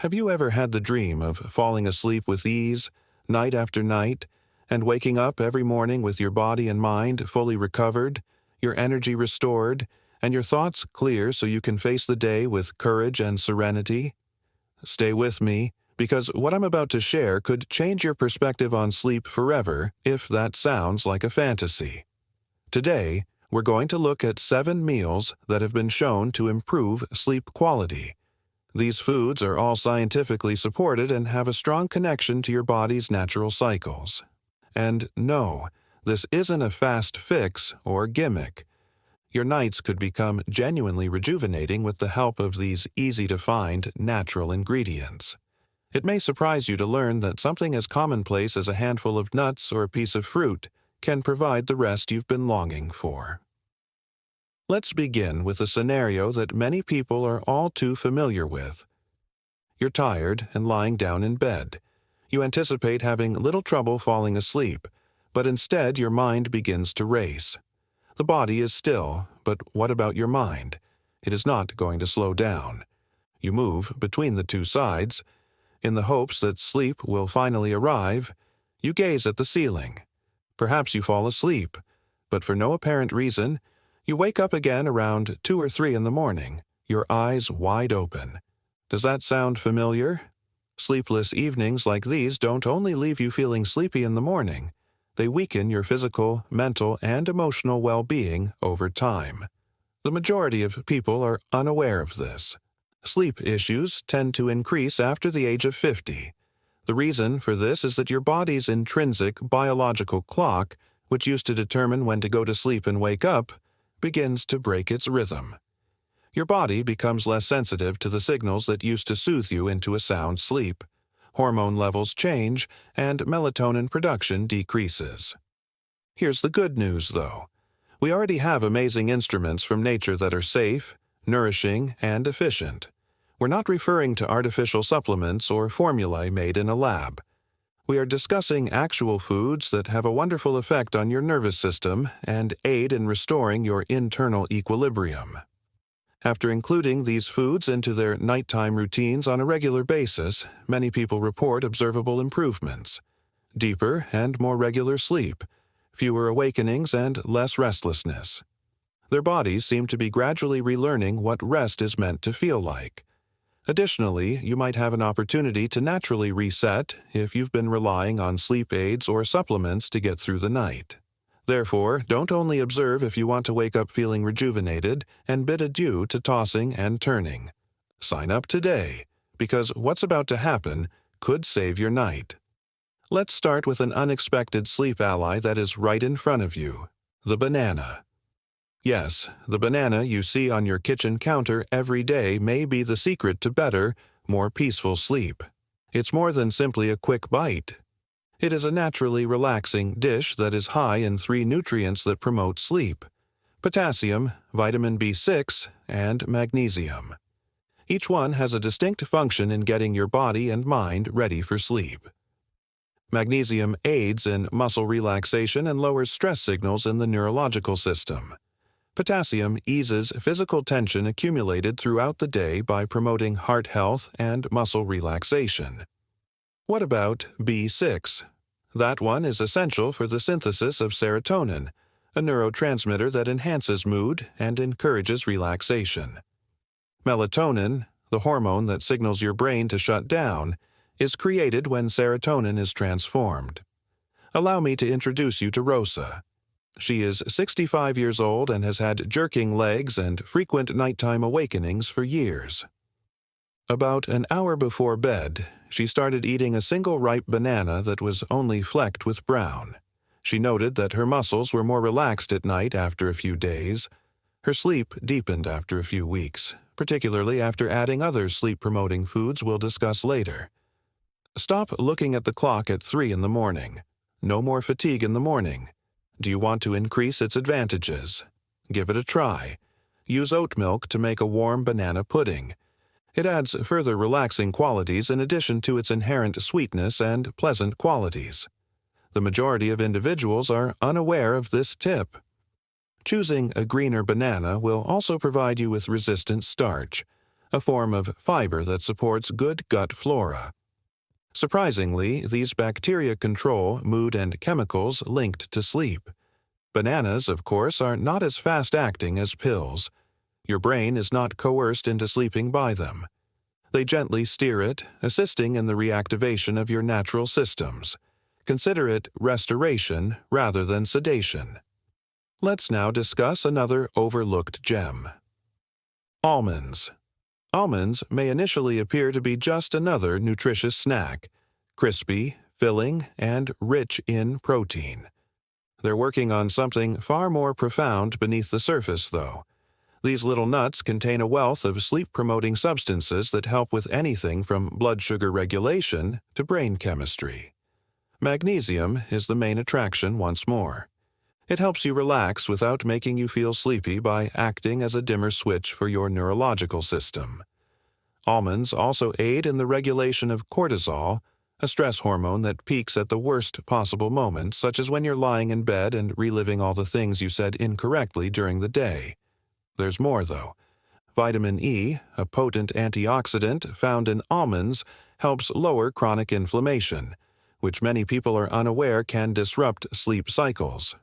Have you ever had the dream of falling asleep with ease, night after night, and waking up every morning with your body and mind fully recovered, your energy restored, and your thoughts clear so you can face the day with courage and serenity? Stay with me, because what I'm about to share could change your perspective on sleep forever if that sounds like a fantasy. Today, we're going to look at 7 meals that have been shown to improve sleep quality. These foods are all scientifically supported and have a strong connection to your body's natural cycles. And no, this isn't a fast fix or gimmick. Your nights could become genuinely rejuvenating with the help of these easy-to-find, natural ingredients. It may surprise you to learn that something as commonplace as a handful of nuts or a piece of fruit can provide the rest you've been longing for. Let's begin with a scenario that many people are all too familiar with. You're tired and lying down in bed. You anticipate having little trouble falling asleep, but instead your mind begins to race. The body is still, but what about your mind? It is not going to slow down. You move between the two sides. In the hopes that sleep will finally arrive, you gaze at the ceiling. Perhaps you fall asleep, but for no apparent reason, you wake up again around 2 or 3 in the morning, your eyes wide open. Does that sound familiar? Sleepless evenings like these don't only leave you feeling sleepy in the morning, they weaken your physical, mental, and emotional well-being over time. The majority of people are unaware of this. Sleep issues tend to increase after the age of 50. The reason for this is that your body's intrinsic biological clock, which used to determine when to go to sleep and wake up, begins to break its rhythm. Your body becomes less sensitive to the signals that used to soothe you into a sound sleep. Hormone levels change, and melatonin production decreases. Here's the good news, though. We already have amazing instruments from nature that are safe, nourishing, and efficient. We're not referring to artificial supplements or formulae made in a lab. We are discussing actual foods that have a wonderful effect on your nervous system and aid in restoring your internal equilibrium. After including these foods into their nighttime routines on a regular basis, many people report observable improvements. Deeper and more regular sleep, fewer awakenings, and less restlessness. Their bodies seem to be gradually relearning what rest is meant to feel like. Additionally, you might have an opportunity to naturally reset if you've been relying on sleep aids or supplements to get through the night. Therefore, don't only observe if you want to wake up feeling rejuvenated and bid adieu to tossing and turning. Sign up today, because what's about to happen could save your night. Let's start with an unexpected sleep ally that is right in front of you: the banana. Yes, the banana you see on your kitchen counter every day may be the secret to better, more peaceful sleep. It's more than simply a quick bite. It is a naturally relaxing dish that is high in 3 nutrients that promote sleep: potassium, vitamin B6, and magnesium. Each one has a distinct function in getting your body and mind ready for sleep. Magnesium aids in muscle relaxation and lowers stress signals in the neurological system. Potassium eases physical tension accumulated throughout the day by promoting heart health and muscle relaxation. What about B6? That one is essential for the synthesis of serotonin, a neurotransmitter that enhances mood and encourages relaxation. Melatonin, the hormone that signals your brain to shut down, is created when serotonin is transformed. Allow me to introduce you to Rosa. She is 65 years old and has had jerking legs and frequent nighttime awakenings for years. About an hour before bed, she started eating a single ripe banana that was only flecked with brown. She noted that her muscles were more relaxed at night after a few days. Her sleep deepened after a few weeks, particularly after adding other sleep-promoting foods we'll discuss later. Stop looking at the clock at 3 in the morning. No more fatigue in the morning. Do you want to increase its advantages? Give it a try. Use oat milk to make a warm banana pudding. It adds further relaxing qualities in addition to its inherent sweetness and pleasant qualities. The majority of individuals are unaware of this tip. Choosing a greener banana will also provide you with resistant starch, a form of fiber that supports good gut flora. Surprisingly, these bacteria control mood and chemicals linked to sleep. Bananas, of course, are not as fast-acting as pills. Your brain is not coerced into sleeping by them. They gently steer it, assisting in the reactivation of your natural systems. Consider it restoration rather than sedation. Let's now discuss another overlooked gem. Almonds. Almonds may initially appear to be just another nutritious snack, crispy, filling, and rich in protein. They're working on something far more profound beneath the surface, though. These little nuts contain a wealth of sleep-promoting substances that help with anything from blood sugar regulation to brain chemistry. Magnesium is the main attraction once more. It helps you relax without making you feel sleepy by acting as a dimmer switch for your neurological system. Almonds also aid in the regulation of cortisol, a stress hormone that peaks at the worst possible moments, such as when you're lying in bed and reliving all the things you said incorrectly during the day. There's more, though. Vitamin E, a potent antioxidant found in almonds, helps lower chronic inflammation, which many people are unaware can disrupt sleep cycles.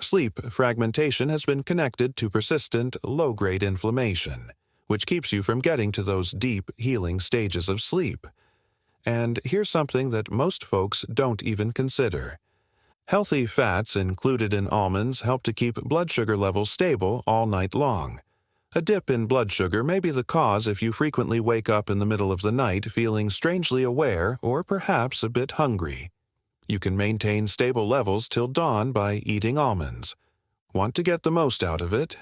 Sleep fragmentation has been connected to persistent, low-grade inflammation, which keeps you from getting to those deep, healing stages of sleep. And here's something that most folks don't even consider. Healthy fats included in almonds help to keep blood sugar levels stable all night long. A dip in blood sugar may be the cause if you frequently wake up in the middle of the night feeling strangely aware or perhaps a bit hungry. You can maintain stable levels till dawn by eating almonds. Want to get the most out of it?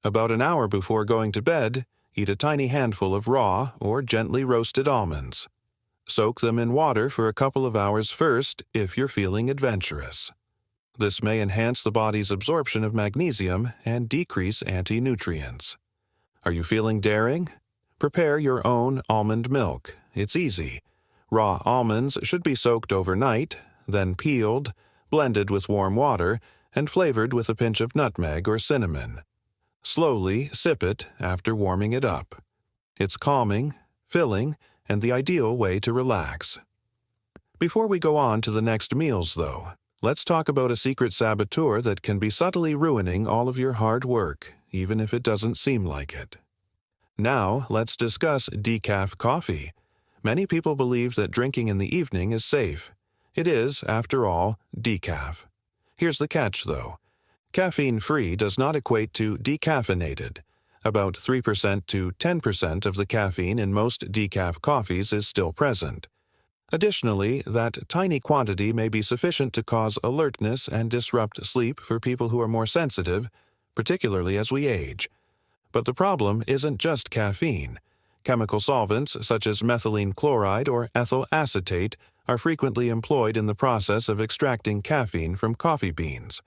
About an hour before going to bed, eat a tiny handful of raw or gently roasted almonds. Soak them in water for a couple of hours first if you're feeling adventurous. This may enhance the body's absorption of magnesium and decrease anti-nutrients. Are you feeling daring? Prepare your own almond milk. It's easy. Raw almonds should be soaked overnight, then peeled, blended with warm water, and flavored with a pinch of nutmeg or cinnamon. Slowly sip it after warming it up. It's calming, filling, and the ideal way to relax. Before we go on to the next meals, though, let's talk about a secret saboteur that can be subtly ruining all of your hard work, even if it doesn't seem like it. Now, let's discuss decaf coffee. Many people believe that drinking in the evening is safe. It is, after all, decaf. Here's the catch, though. Caffeine-free does not equate to decaffeinated. About 3% to 10% of the caffeine in most decaf coffees is still present. Additionally, that tiny quantity may be sufficient to cause alertness and disrupt sleep for people who are more sensitive, particularly as we age. But the problem isn't just caffeine. Chemical solvents such as methylene chloride or ethyl acetate are frequently employed in the process of extracting caffeine from coffee beans.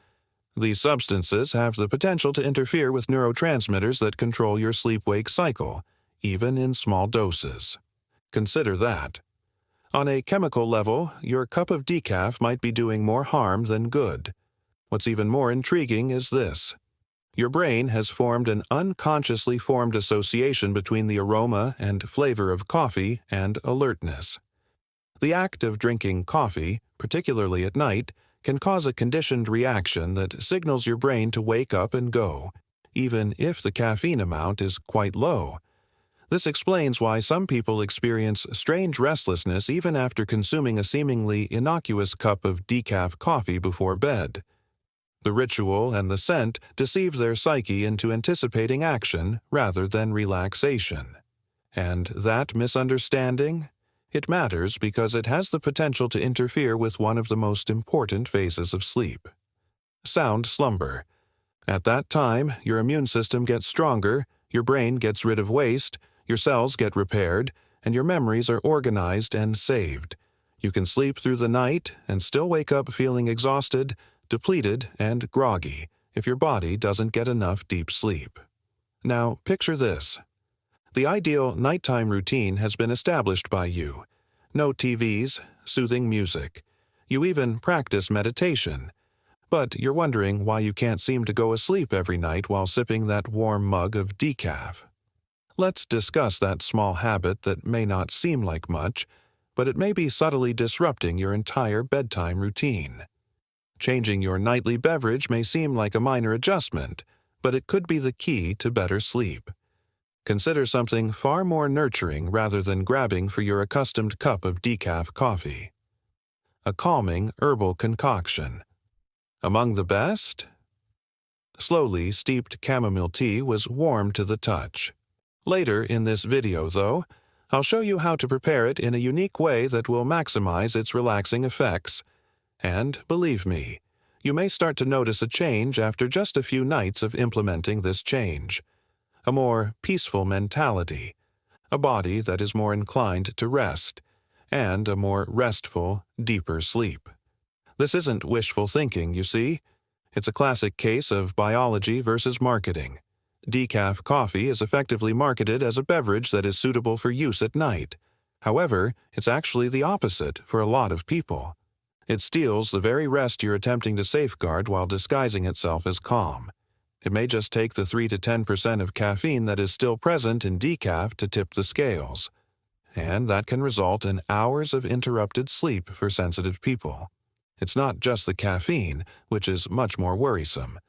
These substances have the potential to interfere with neurotransmitters that control your sleep-wake cycle, even in small doses. Consider that. On a chemical level, your cup of decaf might be doing more harm than good. What's even more intriguing is this. Your brain has formed an unconsciously formed association between the aroma and flavor of coffee and alertness. The act of drinking coffee, particularly at night, can cause a conditioned reaction that signals your brain to wake up and go, even if the caffeine amount is quite low. This explains why some people experience strange restlessness even after consuming a seemingly innocuous cup of decaf coffee before bed. The ritual and the scent deceive their psyche into anticipating action rather than relaxation. And that misunderstanding? It matters because it has the potential to interfere with one of the most important phases of sleep. Sound slumber. At that time, your immune system gets stronger, your brain gets rid of waste, your cells get repaired, and your memories are organized and saved. You can sleep through the night and still wake up feeling exhausted, depleted, and groggy if your body doesn't get enough deep sleep. Now, picture this. The ideal nighttime routine has been established by you. No TVs, soothing music. You even practice meditation. But you're wondering why you can't seem to go asleep every night while sipping that warm mug of decaf. Let's discuss that small habit that may not seem like much, but it may be subtly disrupting your entire bedtime routine. Changing your nightly beverage may seem like a minor adjustment, but it could be the key to better sleep. Consider something far more nurturing rather than grabbing for your accustomed cup of decaf coffee. A calming herbal concoction. Among the best? Slowly steeped chamomile tea was warm to the touch. Later in this video, though, I'll show you how to prepare it in a unique way that will maximize its relaxing effects. And, believe me, you may start to notice a change after just a few nights of implementing this change. A more peaceful mentality, a body that is more inclined to rest, and a more restful, deeper sleep. This isn't wishful thinking, you see. It's a classic case of biology versus marketing. Decaf coffee is effectively marketed as a beverage that is suitable for use at night. However, it's actually the opposite for a lot of people. It steals the very rest you're attempting to safeguard while disguising itself as calm. It may just take the 3 to 10% of caffeine that is still present in decaf to tip the scales. And that can result in hours of interrupted sleep for sensitive people. It's not just the caffeine, which is much more worrisome.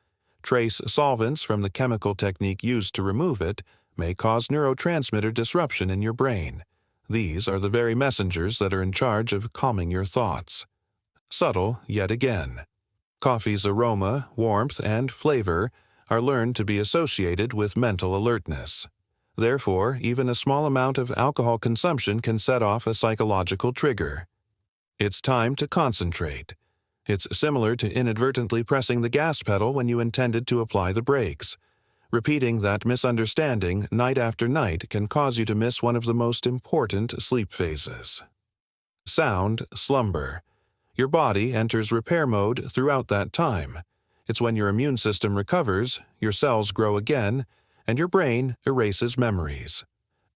Trace solvents from the chemical technique used to remove it may cause neurotransmitter disruption in your brain. These are the very messengers that are in charge of calming your thoughts. Subtle yet again. Coffee's aroma, warmth, and flavor are learned to be associated with mental alertness. Therefore, even a small amount of alcohol consumption can set off a psychological trigger. It's time to concentrate. It's similar to inadvertently pressing the gas pedal when you intended to apply the brakes. Repeating that misunderstanding night after night can cause you to miss one of the most important sleep phases. Sound slumber. Your body enters repair mode throughout that time. It's when your immune system recovers, your cells grow again, and your brain erases memories.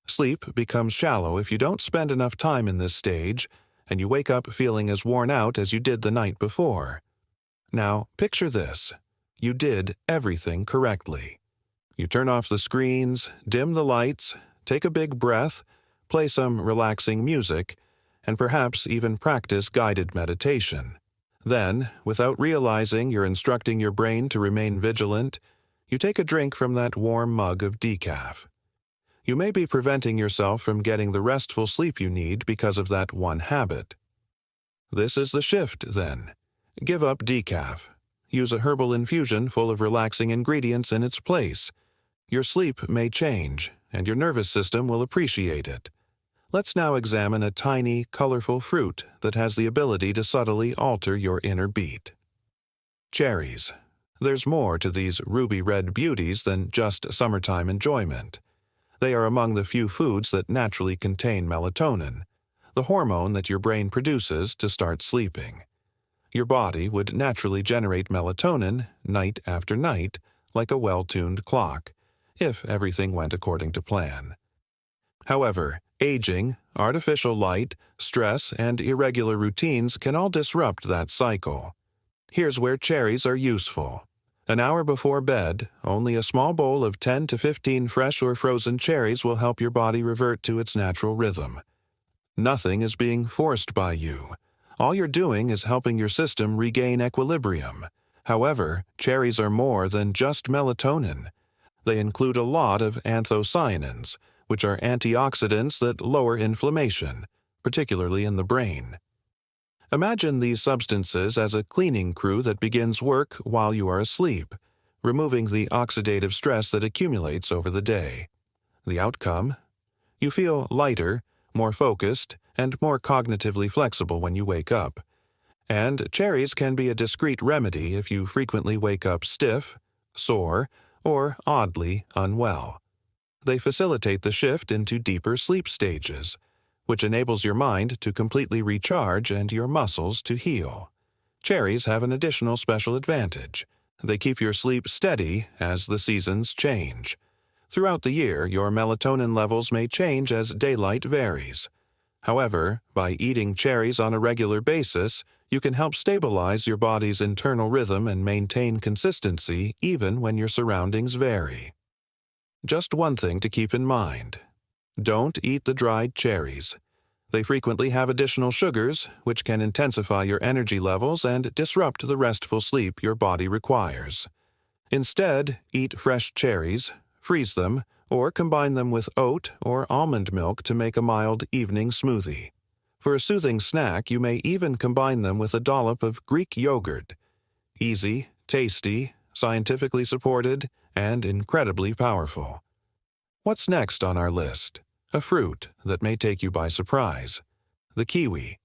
Sleep becomes shallow if you don't spend enough time in this stage, and you wake up feeling as worn out as you did the night before. Now, picture this. You did everything correctly. You turn off the screens, dim the lights, take a big breath, play some relaxing music, and perhaps even practice guided meditation. Then, without realizing you're instructing your brain to remain vigilant, you take a drink from that warm mug of decaf. You may be preventing yourself from getting the restful sleep you need because of that one habit. This is the shift, then. Give up decaf. Use a herbal infusion full of relaxing ingredients in its place. Your sleep may change, and your nervous system will appreciate it. Let's now examine a tiny, colorful fruit that has the ability to subtly alter your inner beat. Cherries. There's more to these ruby-red beauties than just summertime enjoyment. They are among the few foods that naturally contain melatonin, the hormone that your brain produces to start sleeping. Your body would naturally generate melatonin night after night, like a well-tuned clock, if everything went according to plan. However, aging, artificial light, stress, and irregular routines can all disrupt that cycle. Here's where cherries are useful. An hour before bed, only a small bowl of 10 to 15 fresh or frozen cherries will help your body revert to its natural rhythm. Nothing is being forced by you. All you're doing is helping your system regain equilibrium. However, cherries are more than just melatonin. They include a lot of anthocyanins, which are antioxidants that lower inflammation, particularly in the brain. Imagine these substances as a cleaning crew that begins work while you are asleep, removing the oxidative stress that accumulates over the day. The outcome? You feel lighter, more focused, and more cognitively flexible when you wake up. And cherries can be a discreet remedy if you frequently wake up stiff, sore, or oddly unwell. They facilitate the shift into deeper sleep stages, which enables your mind to completely recharge and your muscles to heal. Cherries have an additional special advantage. They keep your sleep steady as the seasons change. Throughout the year, your melatonin levels may change as daylight varies. However, by eating cherries on a regular basis, you can help stabilize your body's internal rhythm and maintain consistency even when your surroundings vary. Just one thing to keep in mind. Don't eat the dried cherries. They frequently have additional sugars, which can intensify your energy levels and disrupt the restful sleep your body requires. Instead, eat fresh cherries, freeze them, or combine them with oat or almond milk to make a mild evening smoothie. For a soothing snack, you may even combine them with a dollop of Greek yogurt. Easy, tasty, scientifically supported, and incredibly powerful. What's next on our list? A fruit that may take you by surprise. The kiwi.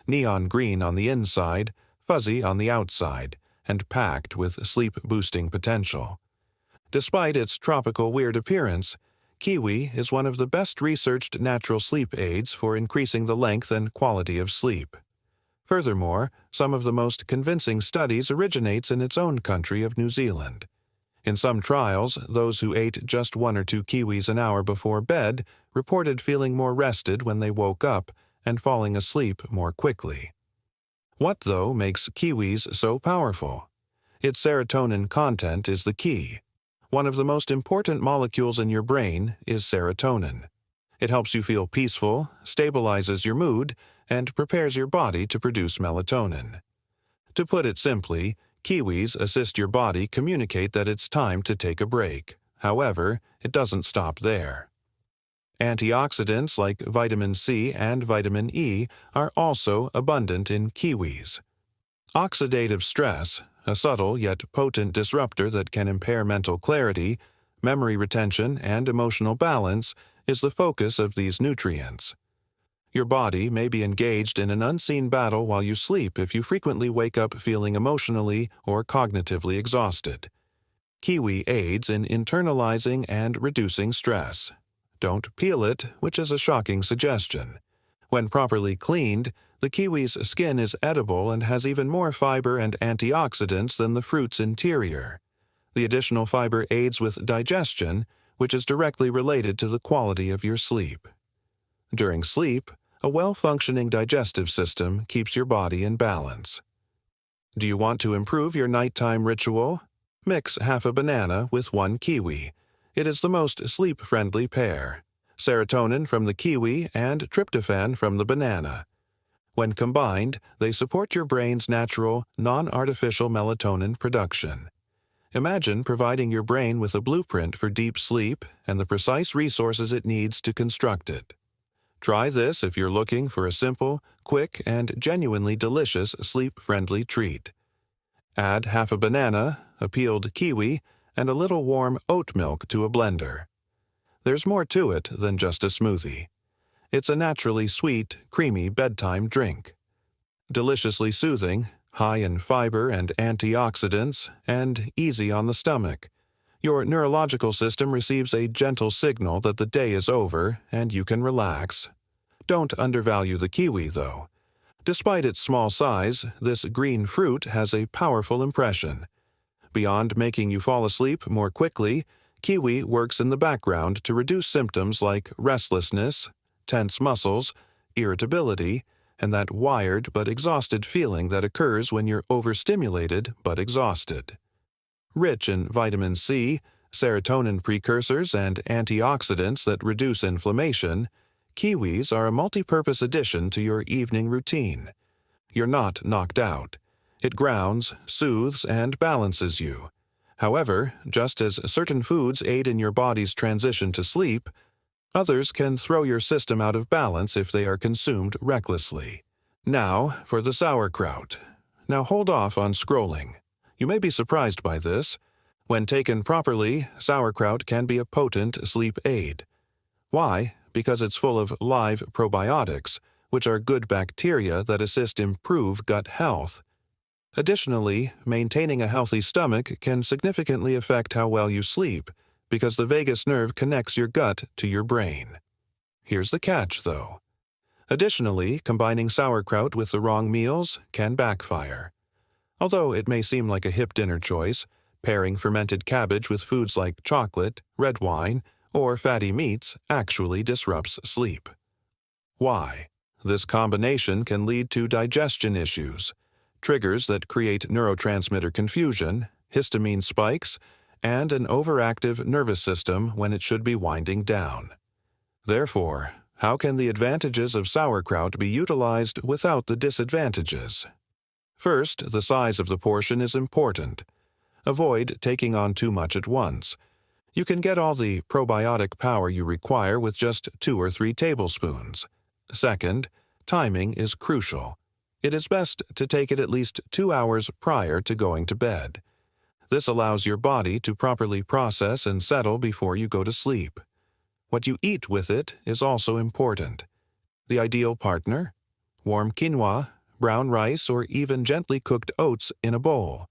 Neon green on the inside, fuzzy on the outside, and packed with sleep-boosting potential. Despite its tropical weird appearance, kiwi is one of the best-researched natural sleep aids for increasing the length and quality of sleep. Furthermore, some of the most convincing studies originates in its own country of New Zealand. In some trials, those who ate just 1 or 2 kiwis an hour before bed reported feeling more rested when they woke up and falling asleep more quickly. What, though, makes kiwis so powerful? Its serotonin content is the key. One of the most important molecules in your brain is serotonin. It helps you feel peaceful, stabilizes your mood, and prepares your body to produce melatonin. To put it simply, kiwis assist your body communicate that it's time to take a break. However, it doesn't stop there. Antioxidants like vitamin C and vitamin E are also abundant in kiwis. Oxidative stress, a subtle yet potent disruptor that can impair mental clarity, memory retention, and emotional balance, is the focus of these nutrients. Your body may be engaged in an unseen battle while you sleep if you frequently wake up feeling emotionally or cognitively exhausted. Kiwi aids in internalizing and reducing stress. Don't peel it, which is a shocking suggestion. When properly cleaned, the kiwi's skin is edible and has even more fiber and antioxidants than the fruit's interior. The additional fiber aids with digestion, which is directly related to the quality of your sleep. During sleep, a well-functioning digestive system keeps your body in balance. Do you want to improve your nighttime ritual? Mix half a banana with 1 kiwi. It is the most sleep-friendly pair. Serotonin from the kiwi and tryptophan from the banana. When combined, they support your brain's natural, non-artificial melatonin production. Imagine providing your brain with a blueprint for deep sleep and the precise resources it needs to construct it. Try this if you're looking for a simple, quick, and genuinely delicious sleep-friendly treat. Add half a banana, a peeled kiwi, and a little warm oat milk to a blender. There's more to it than just a smoothie. It's a naturally sweet, creamy bedtime drink. Deliciously soothing, high in fiber and antioxidants, and easy on the stomach. Your neurological system receives a gentle signal that the day is over and you can relax. Don't undervalue the kiwi, though. Despite its small size, this green fruit has a powerful impression. Beyond making you fall asleep more quickly, kiwi works in the background to reduce symptoms like restlessness, tense muscles, irritability, and that wired but exhausted feeling that occurs when you're overstimulated but exhausted. Rich in vitamin C, serotonin precursors, and antioxidants that reduce inflammation, kiwis are a multi-purpose addition to your evening routine. You're not knocked out. It grounds, soothes, and balances you. However, just as certain foods aid in your body's transition to sleep, others can throw your system out of balance if they are consumed recklessly. Now for the sauerkraut. Now hold off on scrolling. You may be surprised by this. When taken properly, sauerkraut can be a potent sleep aid. Why? Because it's full of live probiotics, which are good bacteria that assist improve gut health. Additionally, maintaining a healthy stomach can significantly affect how well you sleep, because the vagus nerve connects your gut to your brain. Here's the catch, though. Additionally, combining sauerkraut with the wrong meals can backfire. Although it may seem like a hip dinner choice, pairing fermented cabbage with foods like chocolate, red wine, or fatty meats actually disrupts sleep. Why? This combination can lead to digestion issues, triggers that create neurotransmitter confusion, histamine spikes, and an overactive nervous system when it should be winding down. Therefore, how can the advantages of sauerkraut be utilized without the disadvantages? First, the size of the portion is important. Avoid taking on too much at once. You can get all the probiotic power you require with just 2 or 3 tablespoons. Second, timing is crucial. It is best to take it at least 2 hours prior to going to bed. This allows your body to properly process and settle before you go to sleep. What you eat with it is also important. The ideal partner? Warm quinoa, brown rice, or even gently cooked oats in a bowl.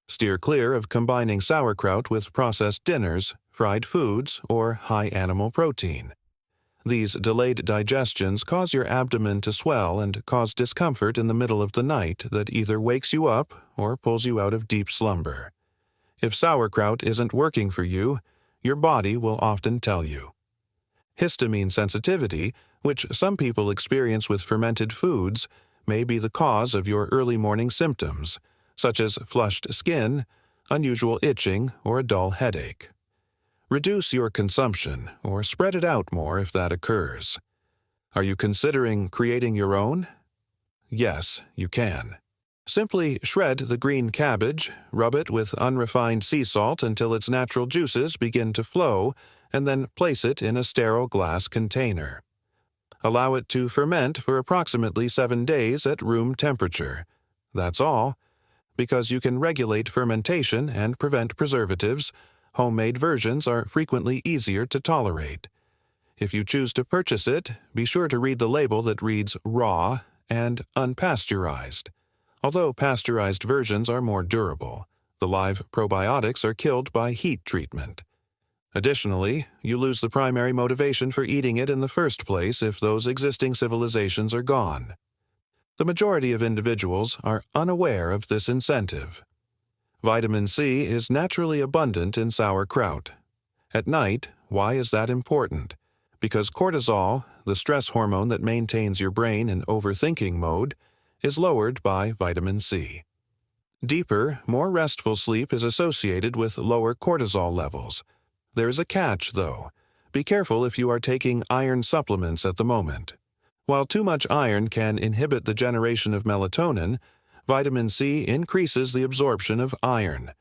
Steer clear of combining sauerkraut with processed dinners, fried foods, or high animal protein. These delayed digestions cause your abdomen to swell and cause discomfort in the middle of the night that either wakes you up or pulls you out of deep slumber. If sauerkraut isn't working for you, your body will often tell you. Histamine sensitivity, which some people experience with fermented foods, may be the cause of your early morning symptoms, such as flushed skin, unusual itching, or a dull headache. Reduce your consumption or spread it out more if that occurs. Are you considering creating your own? Yes, you can. Simply shred the green cabbage, rub it with unrefined sea salt until its natural juices begin to flow, and then place it in a sterile glass container. Allow it to ferment for approximately 7 days at room temperature. That's all. Because you can regulate fermentation and prevent preservatives, homemade versions are frequently easier to tolerate. If you choose to purchase it, be sure to read the label that reads raw and unpasteurized. Although pasteurized versions are more durable, the live probiotics are killed by heat treatment. Additionally, you lose the primary motivation for eating it in the first place if those existing civilizations are gone. The majority of individuals are unaware of this incentive. Vitamin C is naturally abundant in sauerkraut. At night, why is that important? Because cortisol, the stress hormone that maintains your brain in overthinking mode, is lowered by vitamin C. Deeper, more restful sleep is associated with lower cortisol levels. There is a catch, though. Be careful if you are taking iron supplements at the moment. While too much iron can inhibit the generation of melatonin, vitamin C increases the absorption of iron.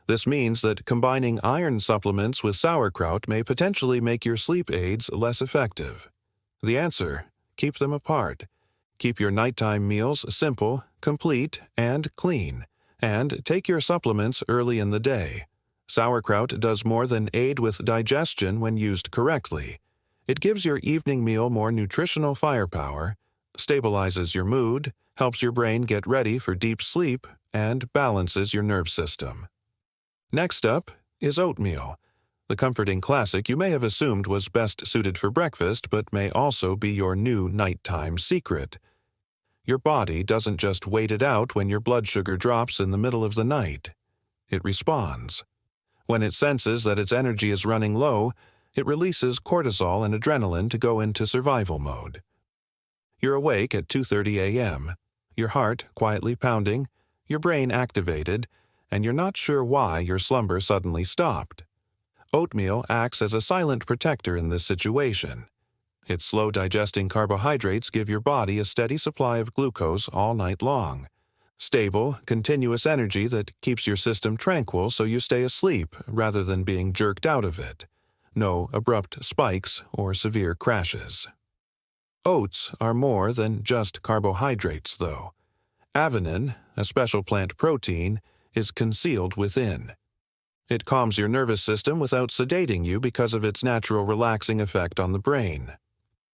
This means that combining iron supplements with sauerkraut may potentially make your sleep aids less effective. The answer: keep them apart. Keep your nighttime meals simple, complete, and clean, and take your supplements early in the day. Sauerkraut does more than aid with digestion when used correctly. It gives your evening meal more nutritional firepower, stabilizes your mood, helps your brain get ready for deep sleep, and balances your nerve system. Next up is oatmeal. The comforting classic you may have assumed was best suited for breakfast, but may also be your new nighttime secret. Your body doesn't just wait it out when your blood sugar drops in the middle of the night. It responds. When it senses that its energy is running low, it releases cortisol and adrenaline to go into survival mode. You're awake at 2:30 a.m., your heart quietly pounding, your brain activated, and you're not sure why your slumber suddenly stopped. Oatmeal acts as a silent protector in this situation. Its slow-digesting carbohydrates give your body a steady supply of glucose all night long. Stable, continuous energy that keeps your system tranquil so you stay asleep rather than being jerked out of it. No abrupt spikes or severe crashes. Oats are more than just carbohydrates, though. Avenin, a special plant protein, is concealed within. It calms your nervous system without sedating you because of its natural relaxing effect on the brain.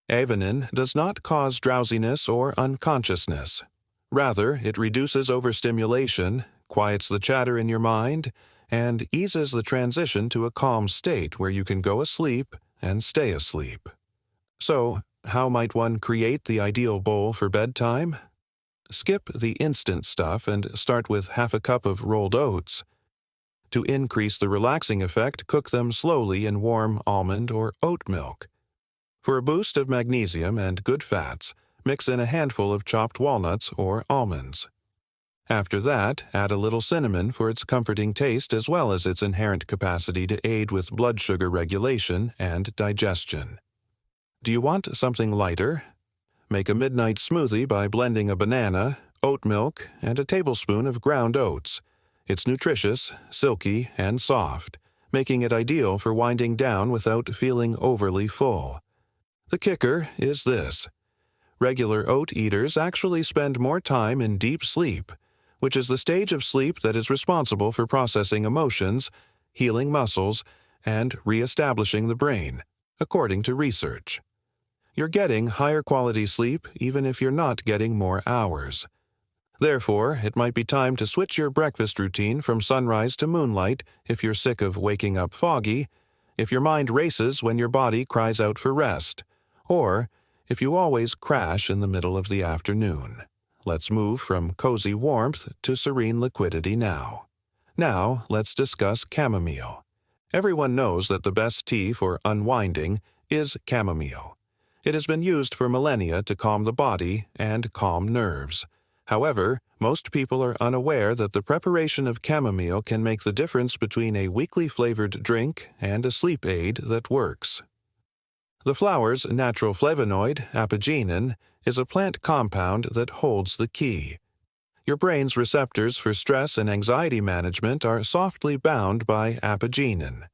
Avenin does not cause drowsiness or unconsciousness. Rather, it reduces overstimulation, quiets the chatter in your mind, and eases the transition to a calm state where you can go asleep and stay asleep. So, how might one create the ideal bowl for bedtime? Skip the instant stuff and start with half a cup of rolled oats. To increase the relaxing effect, cook them slowly in warm almond or oat milk. For a boost of magnesium and good fats, mix in a handful of chopped walnuts or almonds. After that, add a little cinnamon for its comforting taste as well as its inherent capacity to aid with blood sugar regulation and digestion. Do you want something lighter? Make a midnight smoothie by blending a banana, oat milk, and a tablespoon of ground oats. It's nutritious, silky, and soft, making it ideal for winding down without feeling overly full. The kicker is this. Regular oat eaters actually spend more time in deep sleep, which is the stage of sleep that is responsible for processing emotions, healing muscles, and re-establishing the brain, according to research. You're getting higher quality sleep even if you're not getting more hours. Therefore, it might be time to switch your breakfast routine from sunrise to moonlight if you're sick of waking up foggy, if your mind races when your body cries out for rest, or if you always crash in the middle of the afternoon. Let's move from cozy warmth to serene liquidity now. Now, let's discuss chamomile. Everyone knows that the best tea for unwinding is chamomile. It has been used for millennia to calm the body and calm nerves. However, most people are unaware that the preparation of chamomile can make the difference between a weakly flavored drink and a sleep aid that works. The flower's natural flavonoid, apigenin, is a plant compound that holds the key. Your brain's receptors for stress and anxiety management are softly bound by apigenin.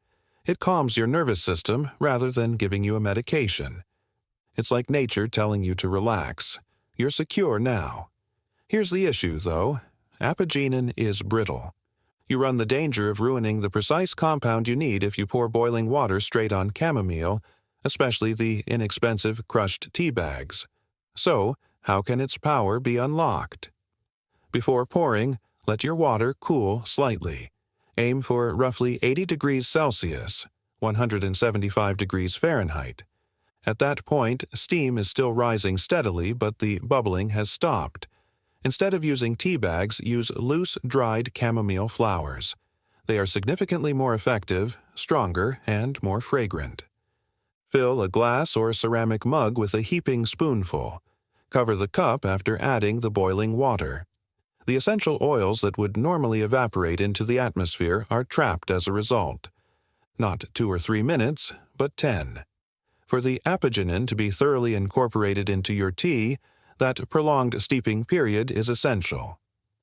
It calms your nervous system rather than giving you a medication. It's like nature telling you to relax. You're secure now. Here's the issue, though. Apigenin is brittle. You run the danger of ruining the precise compound you need if you pour boiling water straight on chamomile, especially the inexpensive crushed tea bags. So, how can its power be unlocked? Before pouring, let your water cool slightly. Aim for roughly 80 degrees Celsius, 175 degrees Fahrenheit. At that point, steam is still rising steadily, but the bubbling has stopped. Instead of using tea bags, use loose, dried chamomile flowers. They are significantly more effective, stronger, and more fragrant. Fill a glass or ceramic mug with a heaping spoonful. Cover the cup after adding the boiling water. The essential oils that would normally evaporate into the atmosphere are trapped as a result. Not 2 or 3 minutes, but 10. For the apigenin to be thoroughly incorporated into your tea, that prolonged steeping period is essential.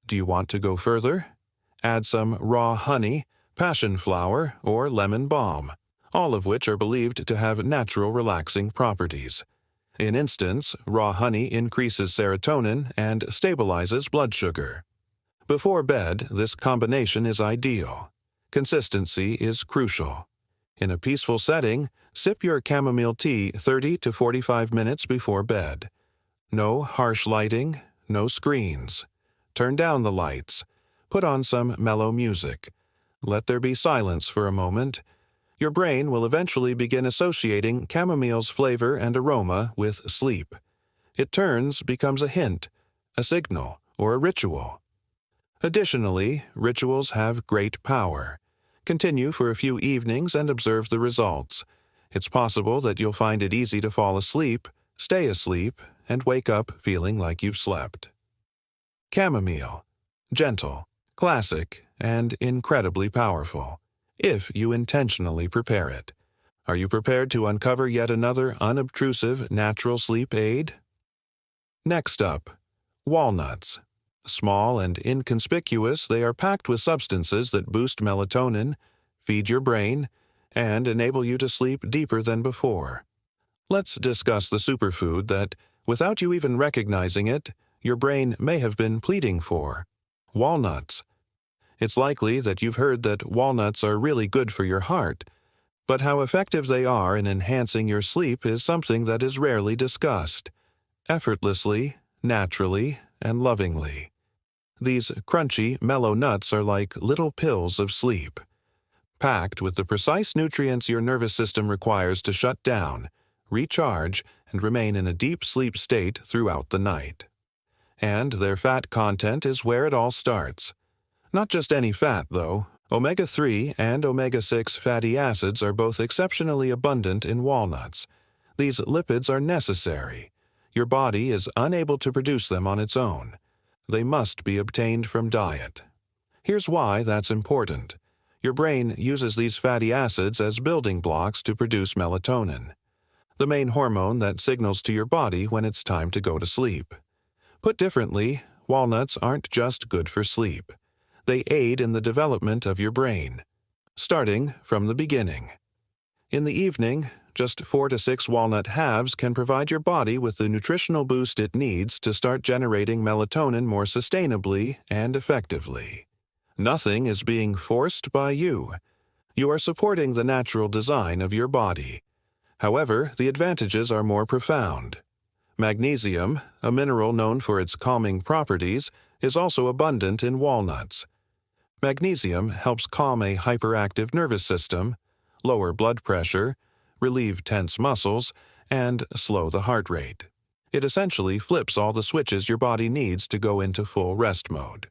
Do you want to go further? Add some raw honey, passion flower, or lemon balm, all of which are believed to have natural relaxing properties. In instance, raw honey increases serotonin and stabilizes blood sugar. Before bed, this combination is ideal. Consistency is crucial. In a peaceful setting, sip your chamomile tea 30 to 45 minutes before bed. No harsh lighting, no screens. Turn down the lights. Put on some mellow music. Let there be silence for a moment. Your brain will eventually begin associating chamomile's flavor and aroma with sleep. It becomes a hint, a signal, or a ritual. Additionally, rituals have great power. Continue for a few evenings and observe the results. It's possible that you'll find it easy to fall asleep, stay asleep, and wake up feeling like you've slept. Chamomile. Gentle, classic, and incredibly powerful, if you intentionally prepare it. Are you prepared to uncover yet another unobtrusive natural sleep aid? Next up, walnuts. Small and inconspicuous, they are packed with substances that boost melatonin, feed your brain, and enable you to sleep deeper than before. Let's discuss the superfood that, without you even recognizing it, your brain may have been pleading for: walnuts. It's likely that you've heard that walnuts are really good for your heart, but how effective they are in enhancing your sleep is something that is rarely discussed. Effortlessly, naturally, and lovingly. These crunchy, mellow nuts are like little pills of sleep, packed with the precise nutrients your nervous system requires to shut down, recharge, and remain in a deep sleep state throughout the night. And their fat content is where it all starts. Not just any fat, though. Omega-3 and omega-6 fatty acids are both exceptionally abundant in walnuts. These lipids are necessary. Your body is unable to produce them on its own. they must be obtained from diet. Here's why that's important. Your brain uses these fatty acids as building blocks to produce melatonin, the main hormone that signals to your body when it's time to go to sleep. Put differently, walnuts aren't just good for sleep. They aid in the development of your brain, starting from the beginning. In the evening, just 4 to 6 walnut halves can provide your body with the nutritional boost it needs to start generating melatonin more sustainably and effectively. Nothing is being forced by you. You are supporting the natural design of your body. However, the advantages are more profound. Magnesium, a mineral known for its calming properties, is also abundant in walnuts. Magnesium helps calm a hyperactive nervous system, lower blood pressure, relieve tense muscles, and slow the heart rate. It essentially flips all the switches your body needs to go into full rest mode.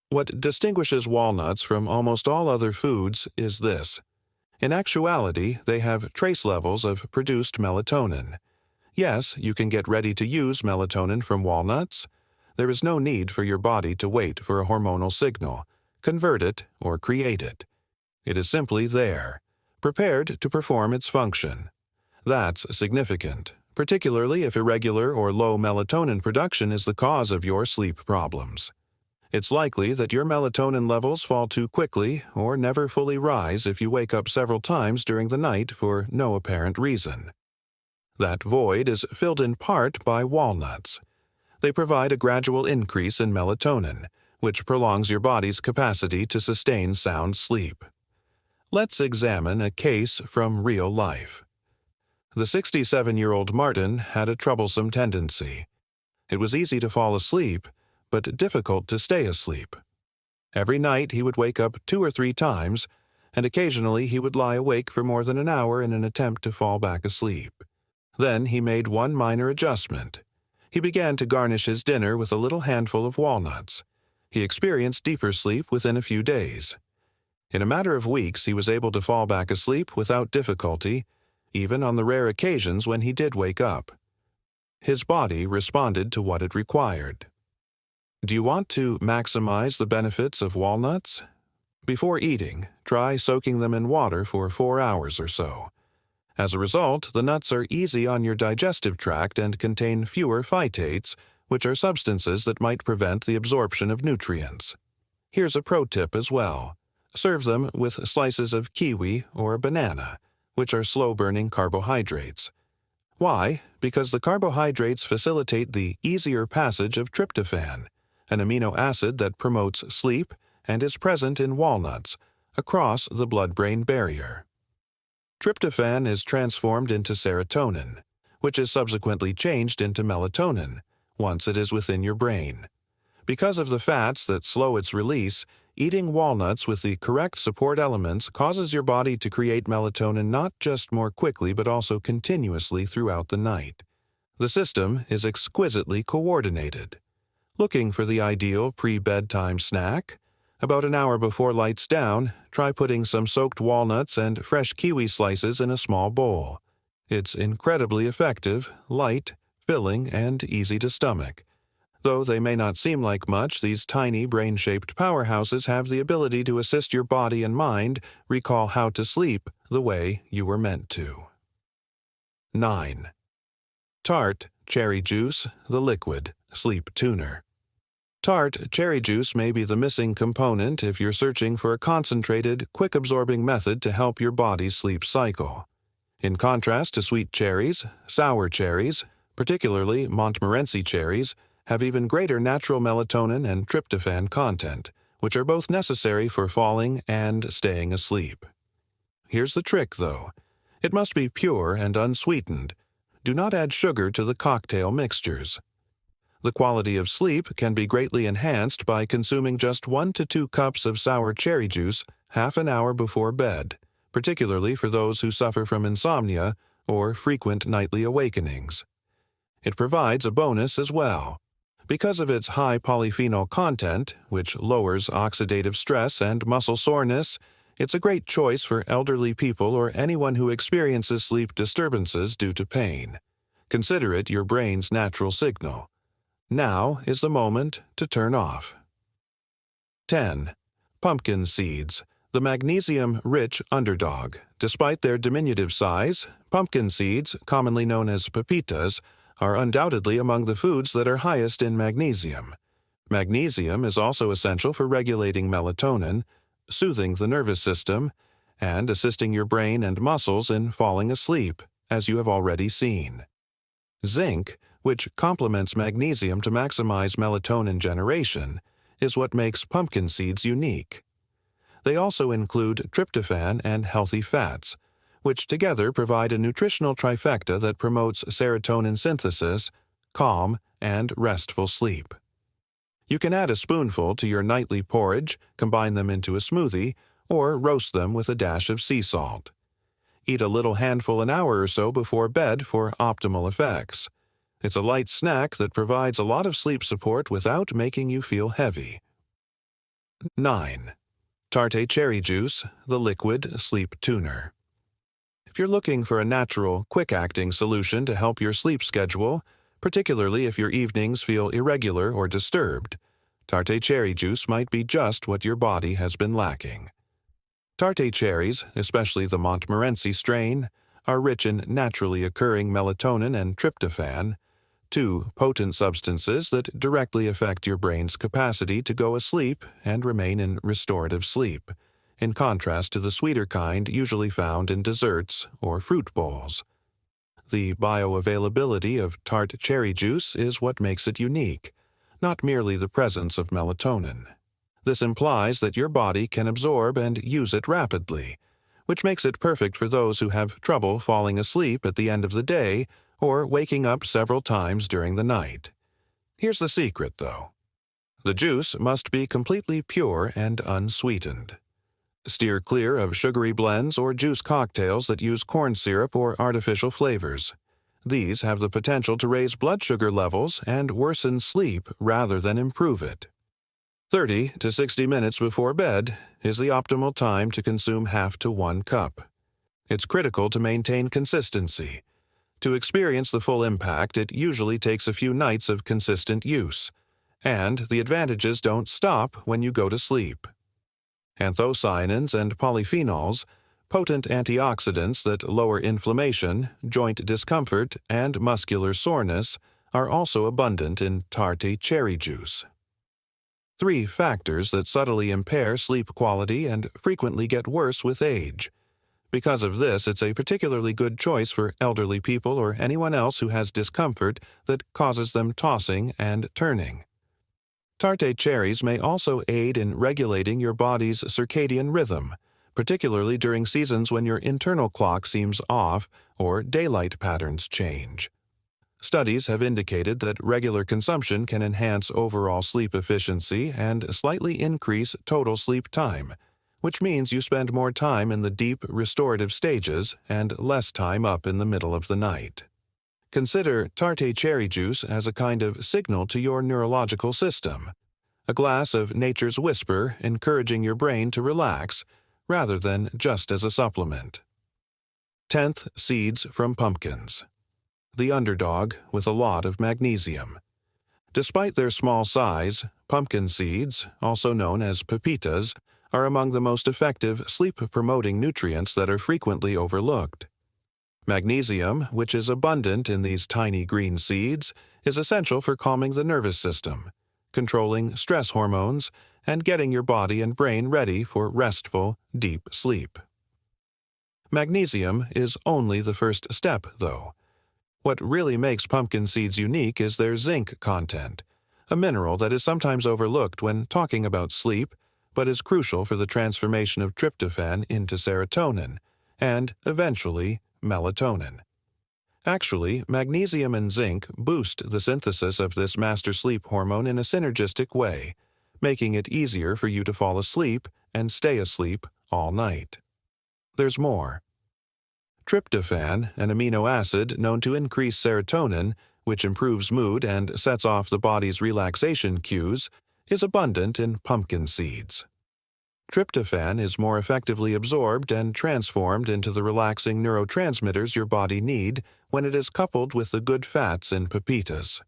What distinguishes walnuts from almost all other foods is this. In actuality, they have trace levels of produced melatonin. Yes, you can get ready-to-use melatonin from walnuts. There is no need for your body to wait for a hormonal signal, convert it, or create it. It is simply there, prepared to perform its function. That's significant, particularly if irregular or low melatonin production is the cause of your sleep problems. It's likely that your melatonin levels fall too quickly or never fully rise if you wake up several times during the night for no apparent reason. That void is filled in part by walnuts. They provide a gradual increase in melatonin, which prolongs your body's capacity to sustain sound sleep. Let's examine a case from real life. The 67-year-old Martin had a troublesome tendency. It was easy to fall asleep, but difficult to stay asleep. Every night he would wake up 2 or 3 times, and occasionally he would lie awake for more than an hour in an attempt to fall back asleep. Then he made one minor adjustment. He began to garnish his dinner with a little handful of walnuts. He experienced deeper sleep within a few days. In a matter of weeks, he was able to fall back asleep without difficulty, even on the rare occasions when he did wake up. His body responded to what it required. Do you want to maximize the benefits of walnuts? Before eating, try soaking them in water for 4 hours or so. As a result, the nuts are easy on your digestive tract and contain fewer phytates, which are substances that might prevent the absorption of nutrients. Here's a pro tip as well. Serve them with slices of kiwi or banana, which are slow-burning carbohydrates. Why? Because the carbohydrates facilitate the easier passage of tryptophan, an amino acid that promotes sleep and is present in walnuts, across the blood-brain barrier. Tryptophan is transformed into serotonin, which is subsequently changed into melatonin once it is within your brain. Because of the fats that slow its release, eating walnuts with the correct support elements causes your body to create melatonin not just more quickly but also continuously throughout the night. The system is exquisitely coordinated. Looking for the ideal pre-bedtime snack? About an hour before lights down, try putting some soaked walnuts and fresh kiwi slices in a small bowl. It's incredibly effective, light, filling, and easy to stomach. Though they may not seem like much, these tiny brain-shaped powerhouses have the ability to assist your body and mind recall how to sleep the way you were meant to. 9. Tart cherry juice, the liquid sleep tuner. Tart cherry juice may be the missing component if you're searching for a concentrated, quick-absorbing method to help your body's sleep cycle. In contrast to sweet cherries, sour cherries, particularly Montmorency cherries, have even greater natural melatonin and tryptophan content, which are both necessary for falling and staying asleep. Here's the trick, though. It must be pure and unsweetened. Do not add sugar to the cocktail mixtures. The quality of sleep can be greatly enhanced by consuming just 1 to 2 cups of sour cherry juice half an hour before bed, particularly for those who suffer from insomnia or frequent nightly awakenings. It provides a bonus as well. Because of its high polyphenol content, which lowers oxidative stress and muscle soreness, it's a great choice for elderly people or anyone who experiences sleep disturbances due to pain. Consider it your brain's natural signal. Now is the moment to turn off. 10. Pumpkin seeds, the magnesium-rich underdog. Despite their diminutive size, pumpkin seeds, commonly known as pepitas, are undoubtedly among the foods that are highest in magnesium. Magnesium is also essential for regulating melatonin, soothing the nervous system, and assisting your brain and muscles in falling asleep, as you have already seen. Zinc, which complements magnesium to maximize melatonin generation, is what makes pumpkin seeds unique. They also include tryptophan and healthy fats, which together provide a nutritional trifecta that promotes serotonin synthesis, calm, and restful sleep. You can add a spoonful to your nightly porridge, combine them into a smoothie, or roast them with a dash of sea salt. Eat a little handful an hour or so before bed for optimal effects. It's a light snack that provides a lot of sleep support without making you feel heavy. 9. Tart cherry juice, the liquid sleep tuner. If you're looking for a natural, quick-acting solution to help your sleep schedule, particularly if your evenings feel irregular or disturbed, Tart cherry juice might be just what your body has been lacking. Tart cherries, especially the Montmorency strain, are rich in naturally occurring melatonin and tryptophan, two potent substances that directly affect your brain's capacity to go asleep and remain in restorative sleep, in contrast to the sweeter kind usually found in desserts or fruit bowls. The bioavailability of Tart cherry juice is what makes it unique, not merely the presence of melatonin. This implies that your body can absorb and use it rapidly, which makes it perfect for those who have trouble falling asleep at the end of the day or waking up several times during the night. Here's the secret, though. The juice must be completely pure and unsweetened. Steer clear of sugary blends or juice cocktails that use corn syrup or artificial flavors. These have the potential to raise blood sugar levels and worsen sleep rather than improve it. 30 to 60 minutes before bed is the optimal time to consume half to 1 cup. It's critical to maintain consistency. To experience the full impact, it usually takes a few nights of consistent use, and the advantages don't stop when you go to sleep. Anthocyanins and polyphenols, potent antioxidants that lower inflammation, joint discomfort, and muscular soreness, are also abundant in Tart cherry juice. 3 factors that subtly impair sleep quality and frequently get worse with age. Because of this, it's a particularly good choice for elderly people or anyone else who has discomfort that causes them tossing and turning. Tart cherries may also aid in regulating your body's circadian rhythm, particularly during seasons when your internal clock seems off or daylight patterns change. Studies have indicated that regular consumption can enhance overall sleep efficiency and slightly increase total sleep time, which means you spend more time in the deep restorative stages and less time up in the middle of the night. Consider Tart cherry juice as a kind of signal to your neurological system, a glass of nature's whisper encouraging your brain to relax, rather than just as a supplement. 10th, seeds from pumpkins. The underdog with a lot of magnesium. Despite their small size, pumpkin seeds, also known as pepitas, are among the most effective sleep-promoting nutrients that are frequently overlooked. Magnesium, which is abundant in these tiny green seeds, is essential for calming the nervous system, controlling stress hormones, and getting your body and brain ready for restful, deep sleep. Magnesium is only the first step, though. What really makes pumpkin seeds unique is their zinc content, a mineral that is sometimes overlooked when talking about sleep, but is crucial for the transformation of tryptophan into serotonin, and, eventually, melatonin. Actually, magnesium and zinc boost the synthesis of this master sleep hormone in a synergistic way, making it easier for you to fall asleep and stay asleep all night. There's more. Tryptophan, an amino acid known to increase serotonin, which improves mood and sets off the body's relaxation cues, is abundant in pumpkin seeds. Tryptophan is more effectively absorbed and transformed into the relaxing neurotransmitters your body needs when it is coupled with the good fats in pepitas.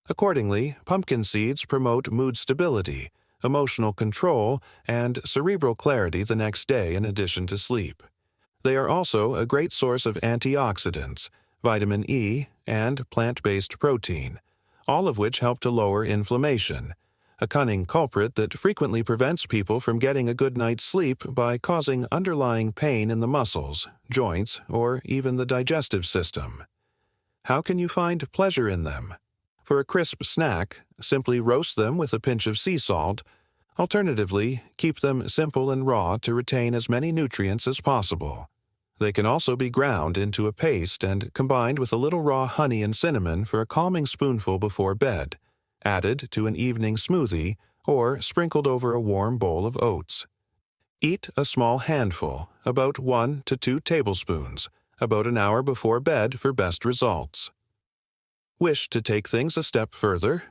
Accordingly, pumpkin seeds promote mood stability, emotional control, and cerebral clarity the next day in addition to sleep. They are also a great source of antioxidants, vitamin E, and plant-based protein, all of which help to lower inflammation, a cunning culprit that frequently prevents people from getting a good night's sleep by causing underlying pain in the muscles, joints, or even the digestive system. How can you find pleasure in them? For a crisp snack, simply roast them with a pinch of sea salt. Alternatively, keep them simple and raw to retain as many nutrients as possible. They can also be ground into a paste and combined with a little raw honey and cinnamon for a calming spoonful before bed, added to an evening smoothie, or sprinkled over a warm bowl of oats. Eat a small handful, about 1 to 2 tablespoons, about an hour before bed for best results. Wish to take things a step further?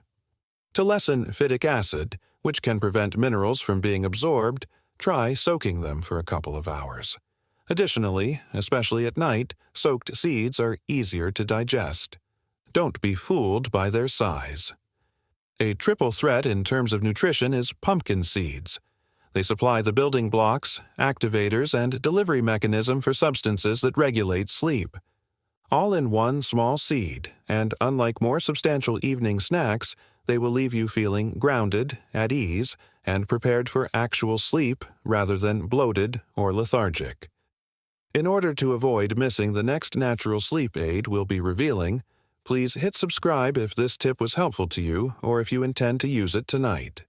To lessen phytic acid, which can prevent minerals from being absorbed, try soaking them for a couple of hours. Additionally, especially at night, soaked seeds are easier to digest. Don't be fooled by their size. A triple threat in terms of nutrition is pumpkin seeds. They supply the building blocks, activators, and delivery mechanism for substances that regulate sleep. All in one small seed, and unlike more substantial evening snacks, they will leave you feeling grounded, at ease, and prepared for actual sleep rather than bloated or lethargic. In order to avoid missing the next natural sleep aid we'll be revealing, please hit subscribe if this tip was helpful to you or if you intend to use it tonight.